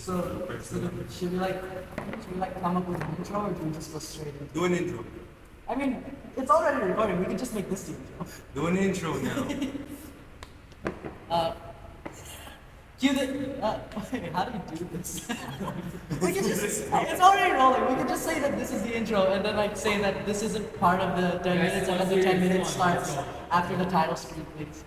Should we come up with an intro or do we just go straight in? Do an intro. I mean, it's already recorded. We could just make this the intro. Do an intro now. Cue the. Wait, how do we do this? We can just. It's already rolling. We can just say that this is the intro and then like say that this isn't part of the 10 minutes and then the 10 minutes starts after the title screen, please.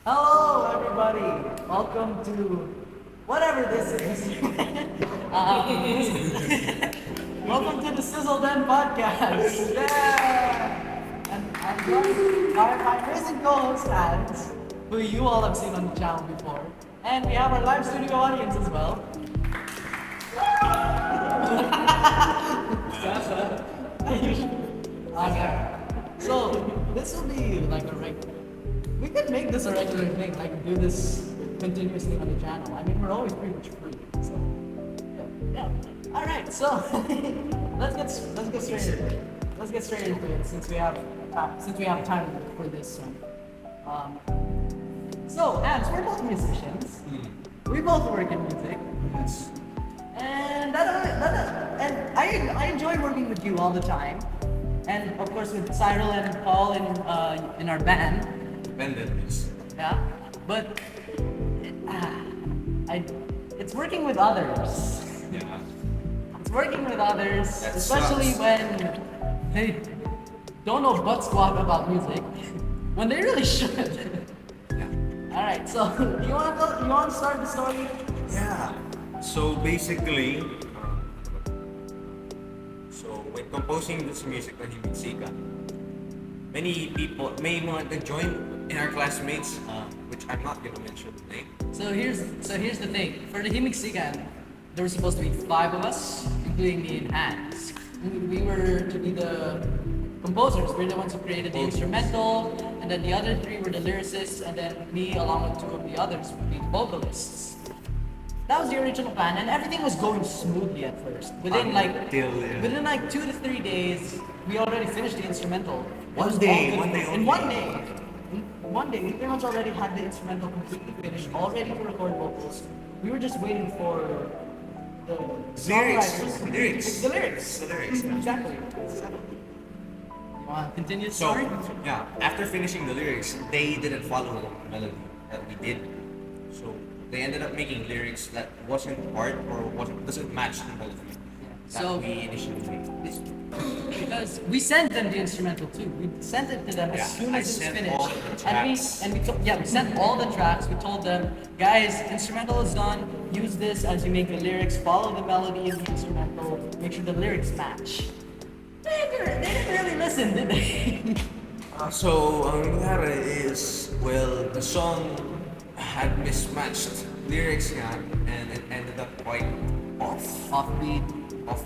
Hello, everybody. Welcome to whatever this is. Welcome to the SZL and podcast. Yeah. And I'm joined by my amazing co-host Hanz, who you all have seen on the channel before, and we have our live studio audience as well. So this will be like a regular. We could make this a regular thing, like do this continuously on the channel. I mean, we're always pretty much free, so yeah. All right, so let's get straight into it. Let's get straight into it since we have time for this one. So, Hans, we're both musicians. We both work in music. Yes. And I enjoy working with you all the time, and of course with Cyril and Paul in our band. Independent. Yeah, but it's working with others. Yeah. It's working with others, That especially sucks. when they don't know butt squat about music, when they really should. Yeah. All right, so you want to start the story? Yeah. So basically, when composing this music na Himigsikan, many people may want to join in our classmates, which I'm not gonna mention the name. So here's the thing. For the Himigsikan, there were supposed to be 5 of us, including me and Hanz. We were to be the composers. We're the ones who created the instrumental, and then the other 3 were the lyricists, and then me along with 2 of the others would be the vocalists. That was the original plan, and everything was going smoothly at first. Within 2 to 3 days, we already finished the instrumental. One day, we pretty much already had the instrumental completely finished, all ready to record vocals. We were just waiting for the songwriters. The lyrics. Exactly. You want to continue the So story? yeah, after finishing the lyrics, they didn't follow the melody that we did. So they ended up making lyrics that wasn't part or doesn't match the melody that So- we initially made. Because we sent them the instrumental too. We sent it to them as soon as it's sent finished. all the tracks. We sent all the tracks. We told them, guys, instrumental is done. Use this as you make the lyrics. Follow the melody in the instrumental. Make sure the lyrics match. They didn't really listen, did they? So ang nangyari is, well, the song had mismatched lyrics nga, and it ended up quite Offbeat.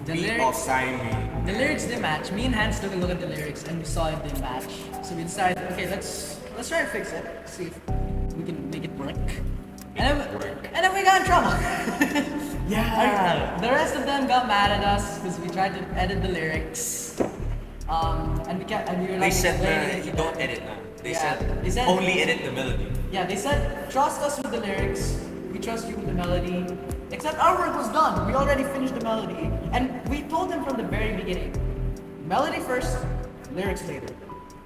The lyrics- timing. The lyrics didn't match. Me and Hans took a look at the lyrics and we saw it didn't match. So we decided, okay, let's try to fix it. See if we can make it work. And then we got in trouble. Yeah. The rest of them got mad at us because we tried to edit the lyrics. And we were They like said explaining it you to don't them. edit na. They Yeah. They said said- only edit the melody. Yeah, they said, trust us with the lyrics, we trust you with the melody. Except our work was done. We already finished the melody. And we told them from the very beginning, melody first, lyrics later.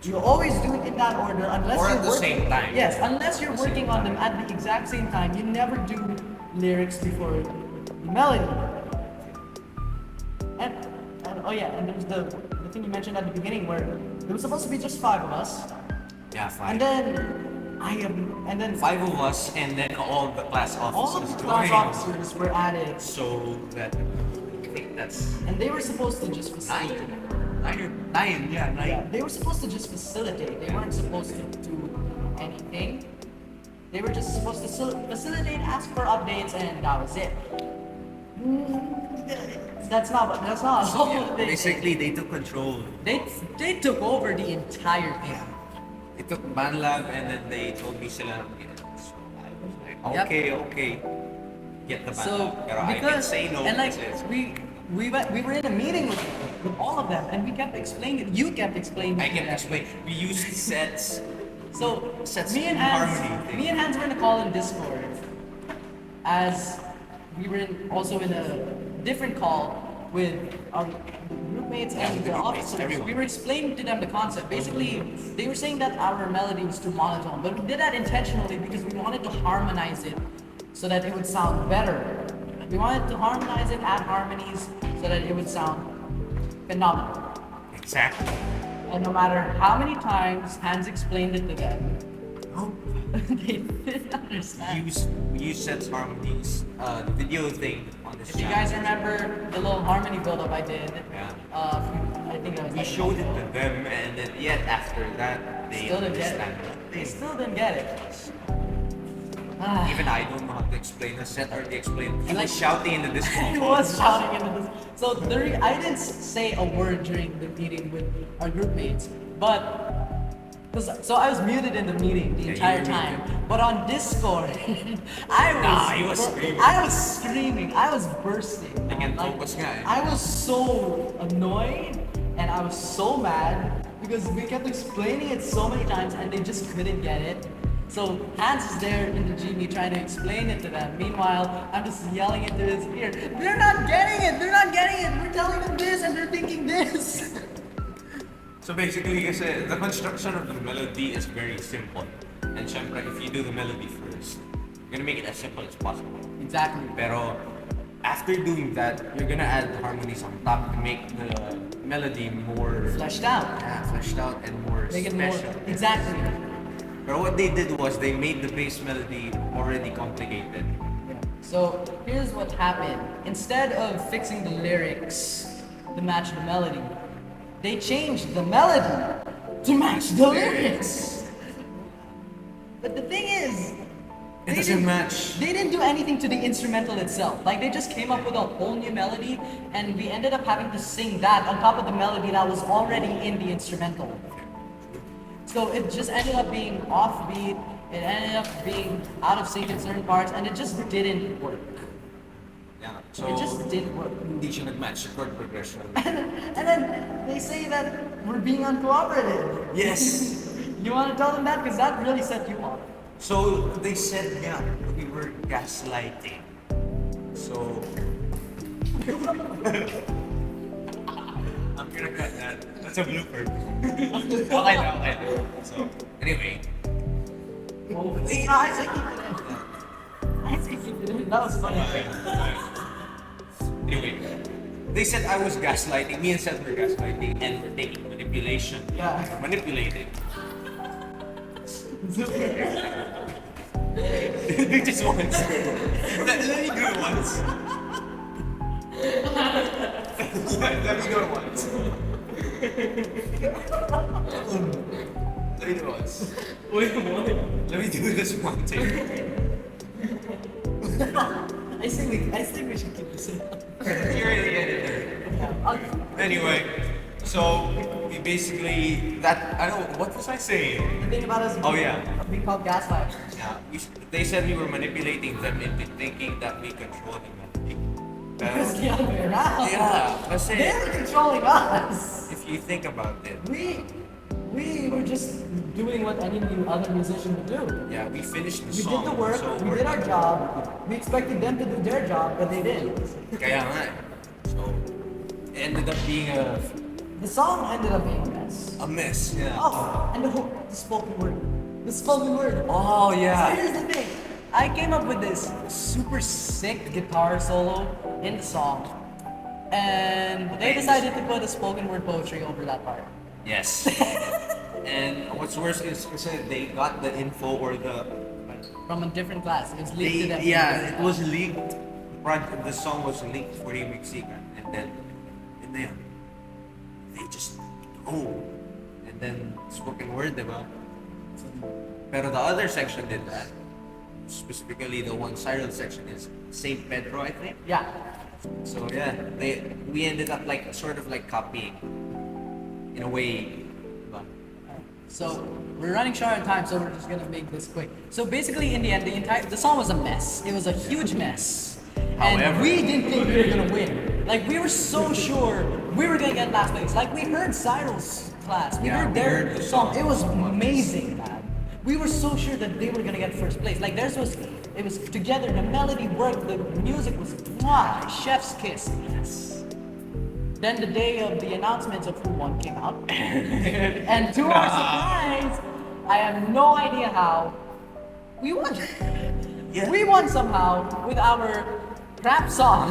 You always do it in that order unless Or you're at the working. same time. Yes, unless you're At the same working on them at the exact same time. You never do lyrics before the melody. And there's the thing you mentioned at the beginning where there was supposed to be just 5 of us. Yeah, And then 5 of us, and then all the class all officers of the class joined. officers were added. So that I think that's And they were supposed to just facilitate. nine. Yeah, they were supposed to just facilitate. They weren't supposed to do anything. They were just supposed to facilitate, ask for updates, and that was it. That's not all they did. Basically, they took control. They took over the entire thing. They took BandLab, and then they told me sila ng edit. So I was like, okay, get the BandLab. So Pero I can because say no and like kasi we were in a meeting with them. with all of them, and we kept explaining it. You kept explaining I it to can them. explain. We used sets. So Sets me and in harmony thing. Hans were in a call in Discord, as we were also in a different call with our group mates Yeah, and with the the group mates, officers. everyone. We were explaining to them the concept. Basically, they were saying that our melody was too monotone, but we did that intentionally because we wanted to harmonize it so that it would sound better. We wanted to harmonize it, add harmonies so that it would sound phenomenal. Exactly. And no matter how many times Hans explained it to them, Oh. they didn't understand. We use sets harmonies. The video thing on this If you channel. guys remember the little harmony build-up I did, Yeah. I think I was We like, showed it to them, and then yet after that, they Still didn't get it. understand. They still didn't get it. Ah. Even I don't know how to explain a set or to explain. He Like- was shouting in the Discord. He was shouting into this. So I didn't say a word during the meeting with our group mates, but so I was muted in the meeting the Yeah, you entire were time. muted. But on Discord, I was Nah, he was screaming. I was screaming. I was bursting. Naging Like, focus nga eh. I was so annoyed and I was so mad because we kept explaining it so many times and they just couldn't get it. So Hans is there in the GV trying to explain it to them. Meanwhile, I'm just yelling into his ear. They're not getting it. They're not getting it. We're telling them this and they're thinking this. So basically, kasi the construction of the melody is very simple. And syempre, if you do the melody first, you're gonna make it as simple as possible. Exactly. Pero after doing that, you're gonna add harmonies on top to make the melody more Fleshed out. fleshed out and more Make it more. special. Exactly. But what they did was they made the bass melody already complicated. So here's what happened. Instead of fixing the lyrics to match the melody, they changed the melody to match the lyrics. But the thing is, It doesn't match. They didn't do anything to the instrumental itself. Like they just came up with a whole new melody, and we ended up having to sing that on top of the melody that was already in the instrumental. So it just ended up being offbeat. It ended up being out of sync in certain parts, and it just didn't work. Yeah. So It just didn't work. hindi siya nag-match the chord progression. And then they say that we're being uncooperative. Yes. You want to tell them that? Because that really set you off. So they said, yeah, we were gaslighting. So I'm gonna cut that. That's a blooper. Okay na, okay na. So anyway, I say keep it in. I say keep it in. That was funny. anyway, they said I was gaslighting. Me and Seth were gaslighting, and we're taking manipulation. Yeah. Manipulating. Just once. Let me do it once. Let me do it once. Let me do it once. Wait, what? Let me do this one take. I think we should keep this in. You already ended it. Okay. Anyway, so we basically I don't know what was I saying. The thing about us Oh, yeah. being called gaslight. Yeah, they said we were manipulating them into thinking that we control the melody. It's the other way around. Yeah, kasi They were controlling us. if you think about it, We were just doing what any other musician would do. yeah, we finished the We song. did the work, so we did our job, we expected them to do their job, but they didn't. Kaya nga eh. So, it ended up being The song ended up being a mess. a mess. Yeah. Oh, and the spoken word. The spoken word. Oh, So yeah. here's the thing. I came up with this super sick guitar solo in the song. And they decided to put a spoken word poetry over that part. Yes. And what's worse is they got the info or From a different class. It was leaked to them. it was leaked. The song was leaked for Himigsikan, and then they just and then spoken word, diba? Pero the other section did that. Specifically, the one Cyril section is Saint Pedro, I think. Yeah. So yeah, we ended up like sort of like copying, in a way. Diba? So we're running short on time, so we're just gonna make this quick. So basically, in the end, the song was a mess. It was a huge mess, and However- we didn't think we were gonna win. Like we were so sure we were gonna get last place. Like we heard Cyril's class, we heard their heard the song. song. It was amazing, man. We were so sure that they were gonna get first place. Like theirs was, it was together. The melody worked. The music was chef's kiss. Yes. Then the day of the announcements of who won came out, and to our surprise, I have no idea how we won. Yeah. We won somehow with our rap song.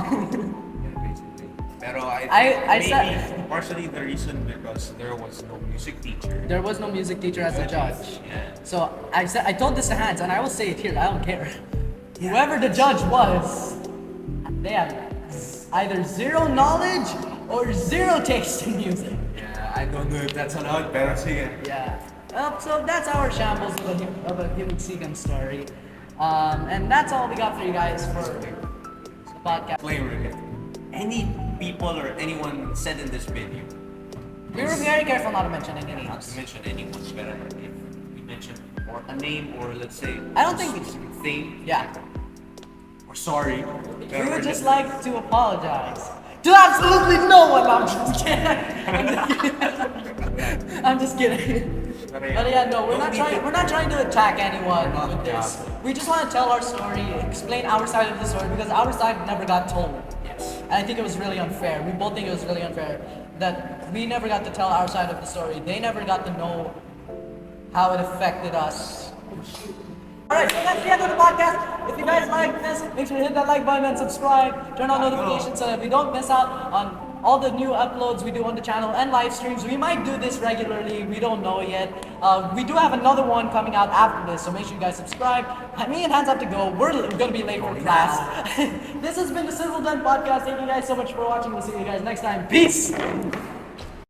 Basically. Pero I I think said- maybe partially the reason because there was no music teacher. There was no music teacher as a judge. Yeah. So I told this to Hanz, and I will say it here. I don't care. Whoever the judge was, they have either zero knowledge or zero taste in music. Yeah, I don't know if that's allowed, pero sige. Yeah. So that's our shambles of a Himigsikan story. And that's all we got for you guys for the podcast. Disclaimer again. Any people or anyone said in this video, We were very careful not to mention any not names. to mention anyone, but if we mention or a name or let's say I don't think we- specific thing, Yeah. or sorry, We would just like to apologize to absolutely no one. I'm just kidding. I'm just kidding. But yeah, no, we're not trying to attack anyone with this. We just want to tell our story, explain our side of the story because our side never got told. Yes. And I think it was really unfair. We both think it was really unfair that we never got to tell our side of the story. They never got to know how it affected us. Alright, so that's the end of the podcast. If you guys like this, make sure to hit that like button and subscribe. Turn on notifications so that we don't miss out on all the new uploads we do on the channel and live streams. We might do this regularly, we don't know yet. We do have another one coming out after this, so make sure you guys subscribe. Me and Hanz have to go. We're gonna be late for class. This has been the SZL and podcast. Thank you guys so much for watching. We'll see you guys next time. Peace!